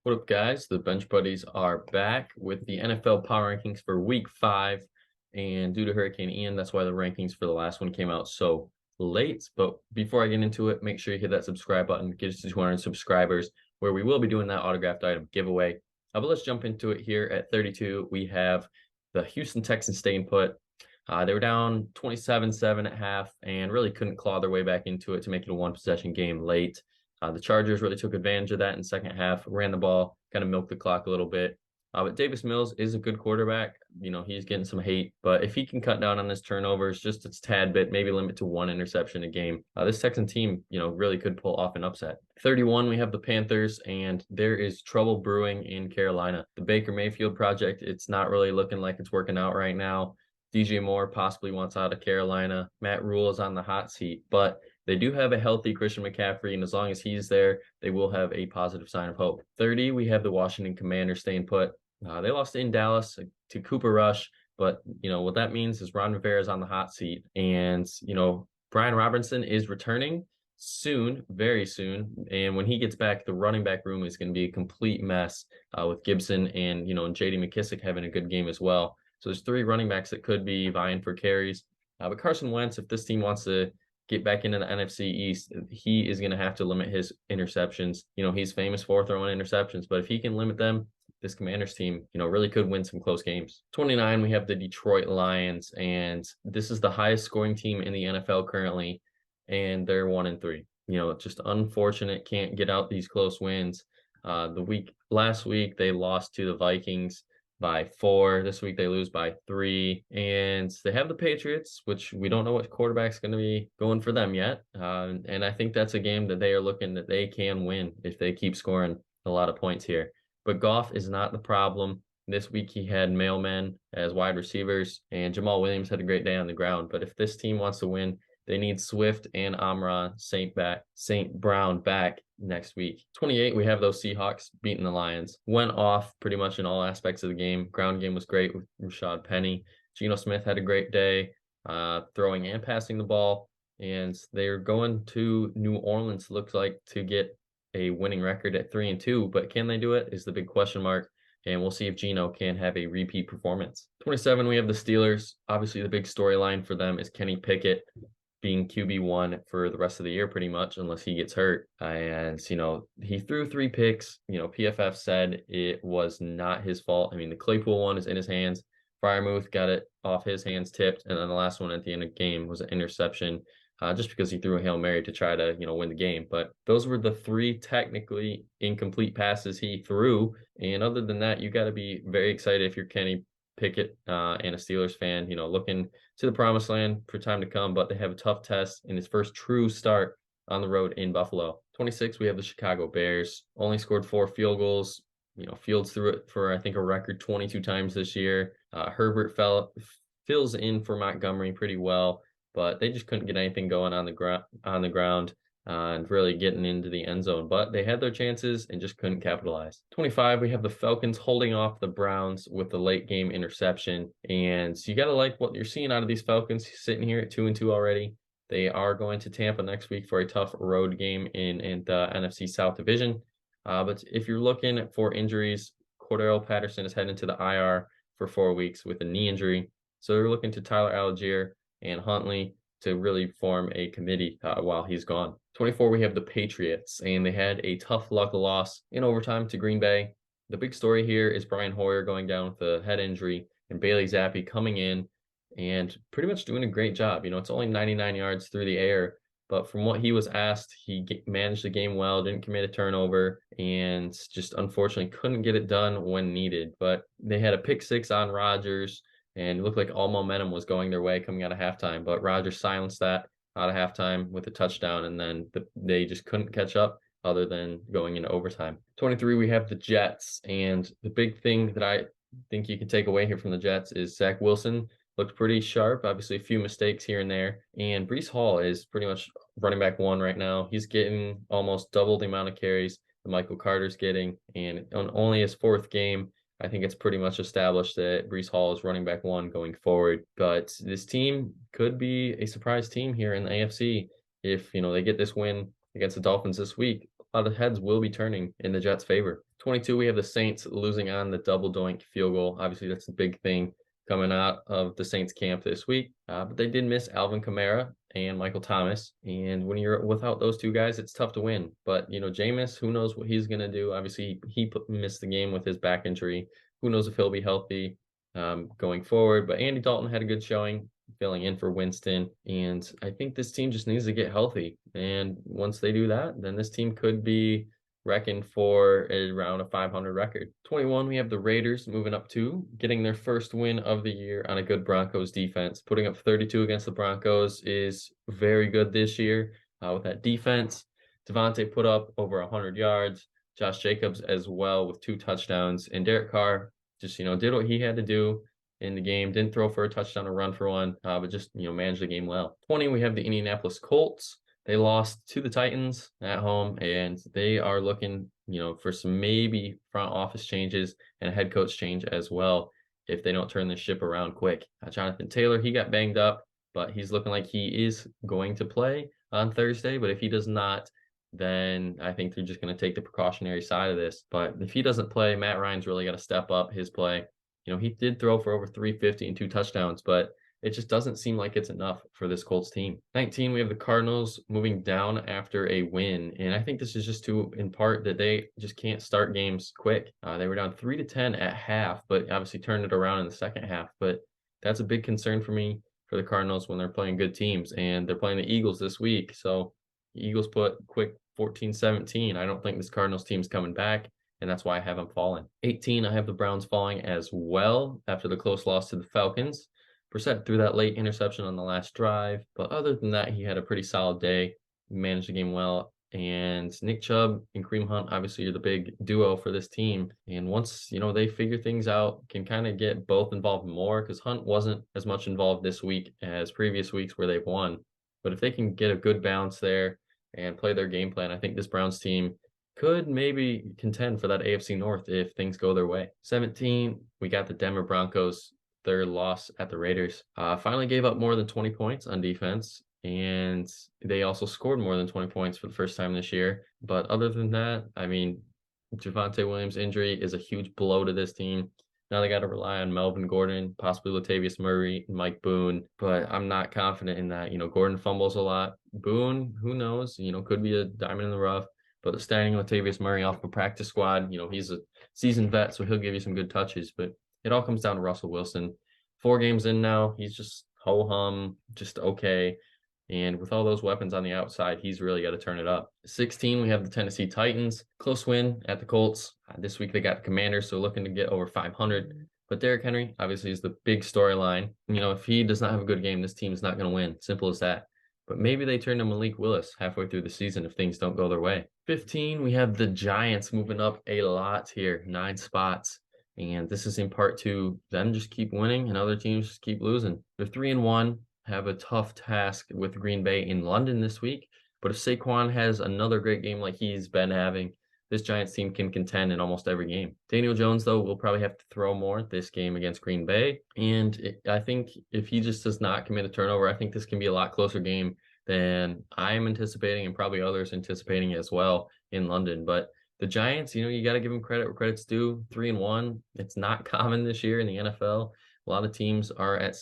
What up, guys? The Bench Buddies are back with the NFL Power Rankings for Week 5. And due to Hurricane Ian, that's why the rankings for the last one came out so late. But before I get into it, make sure you hit that subscribe button, get us to 200 subscribers, where we will be doing that autographed item giveaway. But let's jump into it here at 32. We have the Houston Texans staying put. They were down 27-7 at half and really couldn't claw their way back into it to make it a one-possession game late. The Chargers really took advantage of that in the second half, ran the ball, kind of milked the clock a little bit. But Davis Mills is a good quarterback. He's getting some hate, but if he can cut down on his turnovers just a tad bit, maybe limit to one interception a game, this Texan team, really could pull off an upset. 31, we have the Panthers, and there is trouble brewing in Carolina. The Baker Mayfield project, it's not really looking like it's working out right now. DJ Moore possibly wants out of Carolina. Matt Rule is on the hot seat, but they do have a healthy Christian McCaffrey, and as long as he's there, they will have a positive sign of hope. 30, we have the Washington Commanders staying put. They lost in Dallas to Cooper Rush, but what that means is Ron Rivera is on the hot seat, and Brian Robinson is returning soon, very soon, and when he gets back, the running back room is going to be a complete mess with Gibson and J.D. McKissic having a good game as well. So there's three running backs that could be vying for carries, but Carson Wentz, if this team wants to get back into the NFC East, he is going to have to limit his interceptions. He's famous for throwing interceptions, but if he can limit them, this Commanders team, really could win some close games. 29, we have the Detroit Lions, and this is the highest scoring team in the NFL currently, and they're 1-3. Just unfortunate, can't get out these close wins. Last week, they lost to the Vikings by 4. This week they lose by 3, and they have the Patriots, which we don't know what quarterback's going to be going for them yet. And I think that's a game that they are looking that they can win if they keep scoring a lot of points here. But Goff is not the problem. This week he had mailmen as wide receivers, and Jamal Williams had a great day on the ground. But if this team wants to win, they need Swift and Amon St. Brown back next week. 28, we have those Seahawks beating the Lions. Went off pretty much in all aspects of the game. Ground game was great with Rashad Penny. Geno Smith had a great day throwing and passing the ball. And they're going to New Orleans, looks like, to get a winning record at 3-2. But can they do it is the big question mark. And we'll see if Geno can have a repeat performance. 27, we have the Steelers. Obviously, the big storyline for them is Kenny Pickett being QB1 for the rest of the year, pretty much, unless he gets hurt. And, he threw 3 picks. PFF said it was not his fault. I mean, the Claypool one is in his hands. Freiermuth got it off his hands, tipped. And then the last one at the end of the game was an interception, just because he threw a Hail Mary to try to, win the game. But those were the 3 technically incomplete passes he threw. And other than that, you got to be very excited if you're Kenny Pickett and a Steelers fan, looking to the promised land for time to come, but they have a tough test in his first true start on the road in Buffalo. 26, we have the Chicago Bears. Only scored 4 field goals. Fields threw it for, I think, a record 22 times this year. Herbert fills in for Montgomery pretty well, but they just couldn't get anything going on the ground. And really getting into the end zone. But they had their chances and just couldn't capitalize. 25, we have the Falcons holding off the Browns with the late game interception. And so you got to like what you're seeing out of these Falcons sitting here at 2-2 already. They are going to Tampa next week for a tough road game in the NFC South Division. But if you're looking for injuries, Cordero Patterson is heading to the IR for 4 weeks with a knee injury. So they're looking to Tyler Algier and Huntley to really form a committee while he's gone. 24, we have the Patriots, and they had a tough luck loss in overtime to Green Bay. The big story here is Brian Hoyer going down with a head injury and Bailey Zappi coming in and pretty much doing a great job. It's only 99 yards through the air, but from what he was asked, he managed the game well, didn't commit a turnover, and just unfortunately couldn't get it done when needed. But they had a pick 6 on Rodgers, and it looked like all momentum was going their way coming out of halftime, but Rodgers silenced that out of halftime with a touchdown, and then they just couldn't catch up other than going into overtime. 23, we have the Jets, and the big thing that I think you can take away here from the Jets is Zach Wilson looked pretty sharp, obviously a few mistakes here and there, and Breece Hall is pretty much running back 1 right now. He's getting almost double the amount of carries that Michael Carter's getting, and on only his 4th game, I think it's pretty much established that Breece Hall is running back 1 going forward. But this team could be a surprise team here in the AFC. If, they get this win against the Dolphins this week, a lot of heads will be turning in the Jets' favor. 22, we have the Saints losing on the double doink field goal. Obviously, that's the big thing coming out of the Saints camp this week. But they did miss Alvin Kamara and Michael Thomas. And when you're without those two guys, it's tough to win. But, Jameis, who knows what he's going to do? Obviously, he missed the game with his back injury. Who knows if he'll be healthy going forward? But Andy Dalton had a good showing, filling in for Winston. And I think this team just needs to get healthy. And once they do that, then this team could be reckoned for around a 500 record. 21, we have the Raiders moving up to getting their first win of the year on a good Broncos defense. Putting up 32 against the Broncos is very good this year with that defense. Devontae put up over 100 yards. Josh Jacobs as well with 2 touchdowns. And Derek Carr just, did what he had to do in the game. Didn't throw for a touchdown or run for one, but just, managed the game well. 20, we have the Indianapolis Colts. They lost to the Titans at home, and they are looking, for some maybe front office changes and a head coach change as well if they don't turn the ship around quick. Jonathan Taylor, he got banged up, but he's looking like he is going to play on Thursday. But if he does not, then I think they're just going to take the precautionary side of this. But if he doesn't play, Matt Ryan's really got to step up his play. He did throw for over 350 and 2 touchdowns, but it just doesn't seem like it's enough for this Colts team. 19, we have the Cardinals moving down after a win. And I think this is just in part that they just can't start games quick. They were down 3-10 at half, but obviously turned it around in the second half. But that's a big concern for me for the Cardinals when they're playing good teams. And they're playing the Eagles this week. So the Eagles put quick 14-17. I don't think this Cardinals team's coming back. And that's why I have them falling. 18, I have the Browns falling as well after the close loss to the Falcons. Brissett threw that late interception on the last drive. But other than that, he had a pretty solid day, managed the game well. And Nick Chubb and Kareem Hunt, obviously, are the big duo for this team. And once, they figure things out, can kind of get both involved more, because Hunt wasn't as much involved this week as previous weeks where they've won. But if they can get a good balance there and play their game plan, I think this Browns team could maybe contend for that AFC North if things go their way. 17, we got the Denver Broncos. Their loss at the Raiders. Finally gave up more than 20 points on defense, and they also scored more than 20 points for the first time this year. But other than that, Javonte Williams' injury is a huge blow to this team. Now they got to rely on Melvin Gordon, possibly Latavius Murray, and Mike Boone, but I'm not confident in that. Gordon fumbles a lot. Boone, who knows, could be a diamond in the rough, but standing Latavius Murray off the practice squad, he's a seasoned vet, so he'll give you some good touches, but it all comes down to Russell Wilson. 4 games in now, he's just ho-hum, just okay. And with all those weapons on the outside, he's really got to turn it up. 16, we have the Tennessee Titans. Close win at the Colts. This week they got the Commanders, so looking to get over 500. But Derrick Henry, obviously, is the big storyline. If he does not have a good game, this team is not going to win. Simple as that. But maybe they turn to Malik Willis halfway through the season if things don't go their way. 15, we have the Giants moving up a lot here, 9 spots. And this is in part to them just keep winning and other teams just keep losing. They're 3-1, have a tough task with Green Bay in London this week. But if Saquon has another great game like he's been having, this Giants team can contend in almost every game. Daniel Jones, though, will probably have to throw more this game against Green Bay. And I think if he just does not commit a turnover, I think this can be a lot closer game than I'm anticipating and probably others anticipating as well in London. But the Giants, you got to give them credit where credit's due. 3-1. It's not common this year in the NFL. A lot of teams are at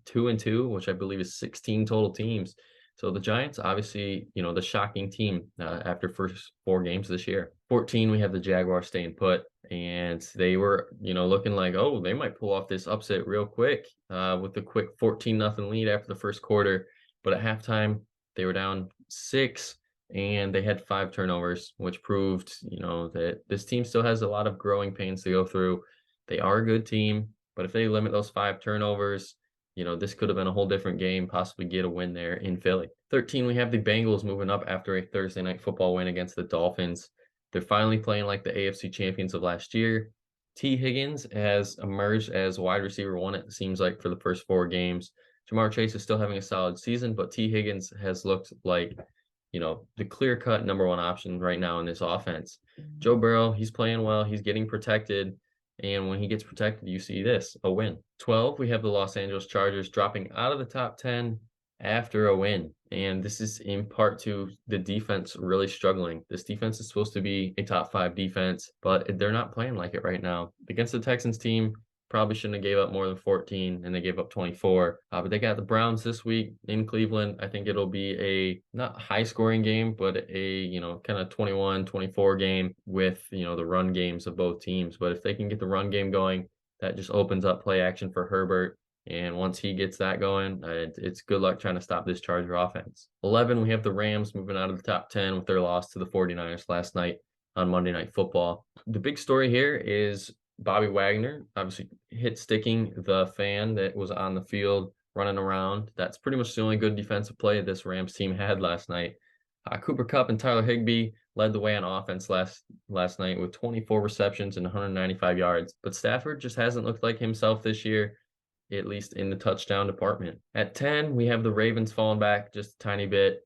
2-2, which I believe is 16 total teams. So the Giants, obviously, the shocking team after first 4 games this year. 14, we have the Jaguars staying put, and they were, looking like, oh, they might pull off this upset real quick with the quick 14-0 lead after the first quarter. But at halftime, they were down 6. And they had 5 turnovers, which proved, that this team still has a lot of growing pains to go through. They are a good team, but if they limit those 5 turnovers, this could have been a whole different game, possibly get a win there in Philly. 13, we have the Bengals moving up after a Thursday night football win against the Dolphins. They're finally playing like the AFC champions of last year. T. Higgins has emerged as wide receiver 1, it seems like, for the first 4 games. Jamar Chase is still having a solid season, but T. Higgins has looked like the clear-cut number 1 option right now in this offense. Joe Burrow, he's playing well. He's getting protected. And when he gets protected, you see this, a win. 12, we have the Los Angeles Chargers dropping out of the top 10 after a win. And this is in part to the defense really struggling. This defense is supposed to be a top 5 defense, but they're not playing like it right now. Against the Texans team, probably shouldn't have gave up more than 14, and they gave up 24. But they got the Browns this week in Cleveland. I think it'll be a not high scoring game, but a, kind of 21-24 game with, the run games of both teams. But if they can get the run game going, that just opens up play action for Herbert. And once he gets that going, it's good luck trying to stop this Charger offense. 11, we have the Rams moving out of the top 10 with their loss to the 49ers last night on Monday Night Football. The big story here is Bobby Wagner, obviously hit sticking the fan that was on the field running around. That's pretty much the only good defensive play this Rams team had last night. Cooper Kupp and Tyler Higbee led the way on offense last night with 24 receptions and 195 yards. But Stafford just hasn't looked like himself this year, at least in the touchdown department. At 10, we have the Ravens falling back just a tiny bit.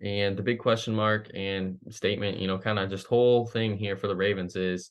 And the big question mark and statement, kind of just whole thing here for the Ravens is,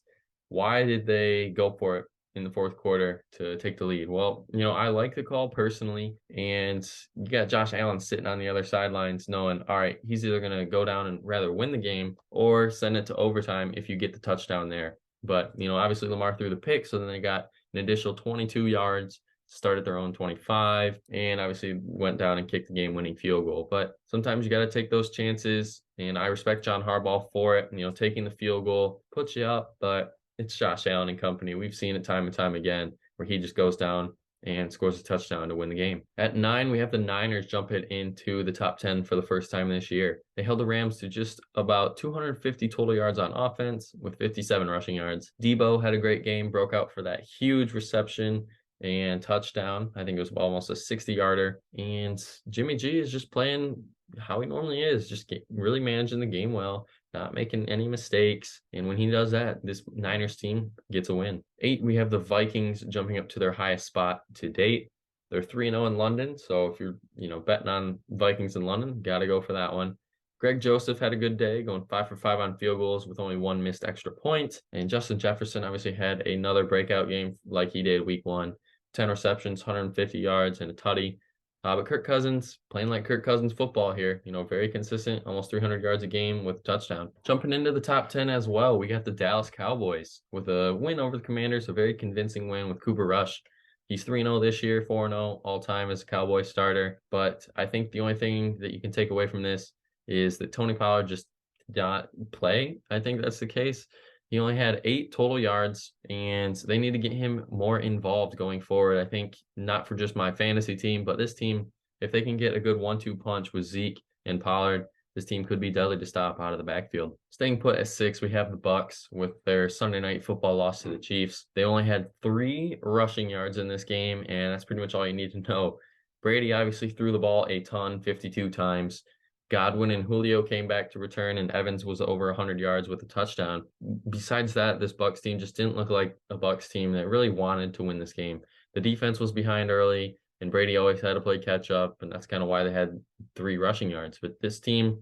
why did they go for it in the fourth quarter to take the lead? Well, I like the call personally, and you got Josh Allen sitting on the other sidelines knowing, all right, he's either going to go down and rather win the game or send it to overtime if you get the touchdown there. But, obviously Lamar threw the pick, so then they got an additional 22 yards, started their own 25, and obviously went down and kicked the game-winning field goal. But sometimes you got to take those chances, and I respect John Harbaugh for it. Taking the field goal puts you up, but it's Josh Allen and company. We've seen it time and time again where he just goes down and scores a touchdown to win the game. At 9, we have the Niners jumping into the top 10 for the first time this year. They held the Rams to just about 250 total yards on offense with 57 rushing yards. Debo had a great game, broke out for that huge reception and touchdown. I think it was almost a 60-yarder. And Jimmy G is just playing how he normally is, just really managing the game well, not making any mistakes. And when he does that, this Niners team gets a win. 8, we have the Vikings jumping up to their highest spot to date. They're 3-0 in London. So if you're, betting on Vikings in London, got to go for that one. Greg Joseph had a good day, going 5 for 5 on field goals with only 1 missed extra point. And Justin Jefferson obviously had another breakout game like he did week 1. 10 receptions, 150 yards, and a tutty. But Kirk Cousins, playing like Kirk Cousins football here, very consistent, almost 300 yards a game with a touchdown. Jumping into the top 10 as well, we got the Dallas Cowboys with a win over the Commanders, a very convincing win with Cooper Rush. He's 3-0 this year, 4-0 all-time as a Cowboy starter. But I think the only thing that you can take away from this is that Tony Pollard just did not play. I think that's the case. He only had 8 total yards, and they need to get him more involved going forward. I think not for just my fantasy team, but this team, if they can get a good 1-2 punch with Zeke and Pollard, this team could be deadly to stop out of the backfield. Staying put at 6, we have the Bucs with their Sunday Night Football loss to the Chiefs. They only had 3 rushing yards in this game, and that's pretty much all you need to know. Brady obviously threw the ball a ton, 52 times. Godwin and Julio came back to return, and Evans was over 100 yards with a touchdown. Besides that, this Bucs team just didn't look like a Bucs team that really wanted to win this game. The defense was behind early, and Brady always had to play catch up, and that's kind of why they had 3 rushing yards. But this team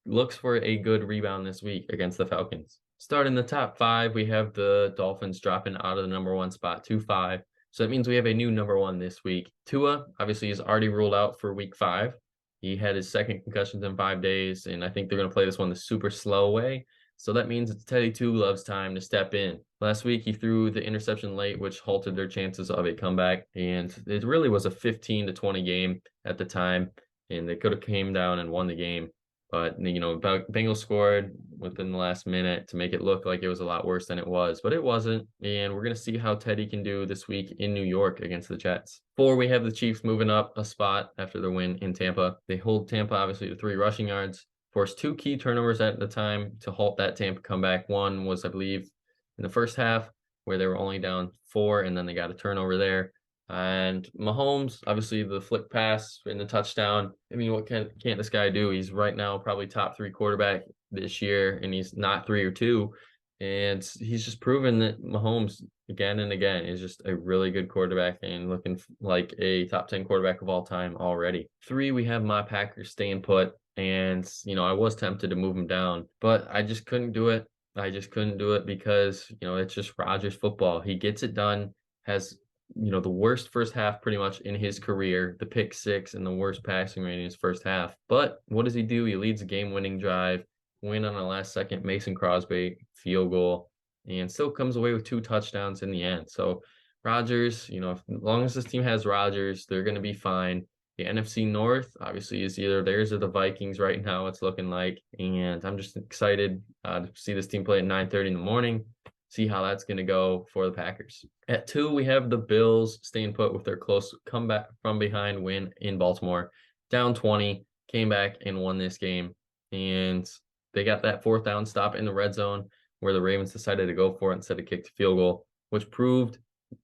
looks for a good rebound this week against the Falcons. Starting the top 5, we have the Dolphins dropping out of the number 1 spot, 2-5. So that means we have a new number 1 this week. Tua obviously is already ruled out for week 5. He had his second concussions in 5 days, and I think they're going to play this one the super slow way. So that means it's Teddy Two Gloves time to step in. Last week, he threw the interception late, which halted their chances of a comeback. And it really was a 15-20 game at the time, and they could have came down and won the game. But, Bengals scored within the last minute to make it look like it was a lot worse than it was. But it wasn't. And we're going to see how Teddy can do this week in New York against the Jets. 4, we have the Chiefs moving up a spot after their win in Tampa. They hold Tampa, obviously, to 3 rushing yards. Forced 2 key turnovers at the time to halt that Tampa comeback. One was, I believe, in the first half where they were only down 4, and then they got a turnover there. And Mahomes, obviously the flick pass in the touchdown. I mean, what can't this guy do? He's right now probably top 3 quarterback this year, and he's not 3 or 2. And he's just proven that Mahomes again and again is just a really good quarterback and looking like a top 10 quarterback of all time already. 3, we have my Packers staying put. And, I was tempted to move him down, but I just couldn't do it. I just couldn't do it because, it's just Rodgers football. He gets it done, has the worst first half pretty much in his career, the pick six and the worst passing rating in his first half. But what does he do? He leads a game-winning drive, win on a last-second Mason Crosby field goal, and still comes away with 2 touchdowns in the end. So Rodgers, as long as this team has Rodgers, they're going to be fine. The NFC North obviously is either theirs or the Vikings right now, it's looking like. And I'm just excited to see this team play at 9:30 in the morning, see how that's going to go for the Packers. At 2, we have the Bills staying put with their close comeback from behind win in Baltimore. Down 20, came back and won this game. And they got that 4th down stop in the red zone where the Ravens decided to go for it instead of kick the field goal, which proved,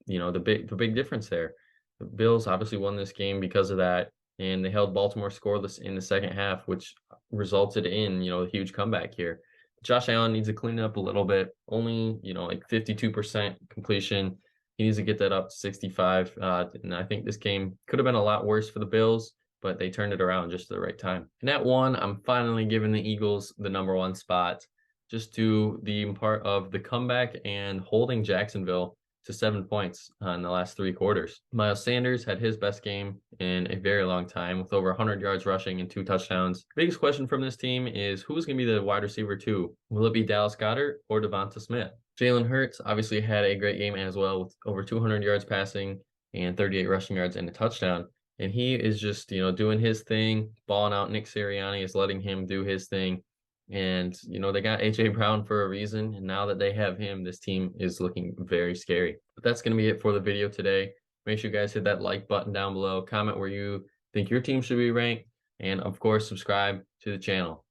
the big difference there. The Bills obviously won this game because of that, and they held Baltimore scoreless in the second half, which resulted in, a huge comeback here. Josh Allen needs to clean it up a little bit. Only, like 52% completion. He needs to get that up to 65. And I think this game could have been a lot worse for the Bills, but they turned it around just at the right time. And at 1, I'm finally giving the Eagles the #1 spot, just to the part of the comeback and holding Jacksonville to 7 points in the last 3 quarters. Miles Sanders had his best game in a very long time with over 100 yards rushing and 2 touchdowns. Biggest question from this team is who's going to be the wide receiver 2? Will it be Dallas Goedert or Devonta Smith? Jalen Hurts obviously had a great game as well with over 200 yards passing and 38 rushing yards and a touchdown. And he is just, doing his thing, balling out. Nick Sirianni is letting him do his thing. And, they got A.J. Brown for a reason. And now that they have him, this team is looking very scary. But that's going to be it for the video today. Make sure you guys hit that like button down below. Comment where you think your team should be ranked. And, of course, subscribe to the channel.